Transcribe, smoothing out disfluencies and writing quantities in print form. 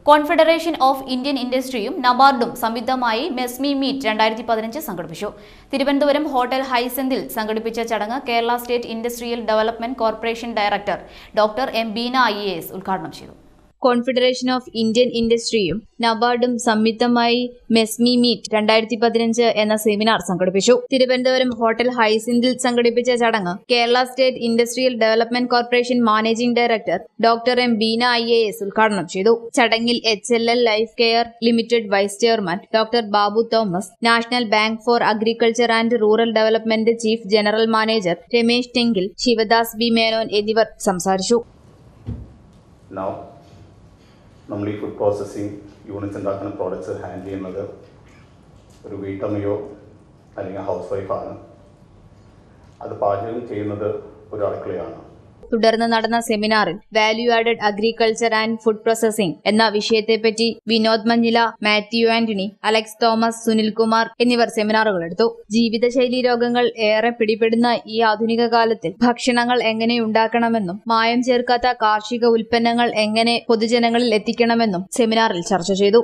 Confederation of Indian ഇൻഡസ്ട്രിയും നബാർഡും സംയുക്തമായി മെസ്മി meet 2015 സംഘടിപ്പിച്ചു. Thiruvananthapuram hotel ഹൈസെന്തിൽ സംഘടിപ്പിച്ച ചടങ്ങ് Kerala state industrial development corporation director doctor M Beena IAS ഉദ്ഘാടനം ചെയ്തു. കോൺഫെഡറേഷൻ ഓഫ് ഇന്ത്യൻ ഇൻഡസ്ട്രിയും നബാർഡും സംയുക്തമായി മെസ്മി മീറ്റ് 2015 എന്ന സെമിനാർ സംഘടിപ്പിച്ചു. തിരുവനന്തപുരം ഹോട്ടൽ ഹൈസിന്തിൽ സംഘടിപ്പിച്ച ചടങ്ങ് Kerala state industrial development corporation managing director doctor M Beena IAS ഉദ്ഘാടനം ചെയ്തു. ചടങ്ങിൽ HLL life care limited vice chairman doctor Babu Thomas, national bank for agriculture and rural development chief general manager Ramesh ടെങ്കിൽ, ശിവദാസ് B മേനോൻ എന്നിവർ സംസാരിച്ചു. നമ്മൾ ഈ ഫുഡ് പ്രോസസ്സിംഗ് യൂണിറ്റ്സ് ഉണ്ടാക്കുന്ന പ്രോഡക്ട്സ് ഹാൻഡിൽ ചെയ്യുന്നത് ഒരു വീട്ടമ്മയോ അല്ലെങ്കിൽ ഹൗസ് വൈഫാണ്. അത് പാചകം ചെയ്യുന്നത് ഒരു അടുക്കളയാണ്. തുടർന്ന് നടന്ന സെമിനാറിൽ value added agriculture and food processing എന്ന വിഷയത്തെപ്പറ്റി വിനോദ് മഞ്ഞില, മാത്യു ആന്റണി, അലക്സ് തോമസ്, സുനിൽകുമാർ എന്നിവർ സെമിനാറുകൾ എടുത്തു. ജീവിതശൈലി രോഗങ്ങൾ ഏറെ പിടിപെടുന്ന ഈ ആധുനിക കാലത്തിൽ ഭക്ഷണങ്ങൾ എങ്ങനെ ഉണ്ടാക്കണമെന്നും മായം ചേർക്കാത്ത കാർഷിക ഉൽപ്പന്നങ്ങൾ എങ്ങനെ പൊതുജനങ്ങളിൽ എത്തിക്കണമെന്നും സെമിനാറിൽ ചർച്ച ചെയ്തു.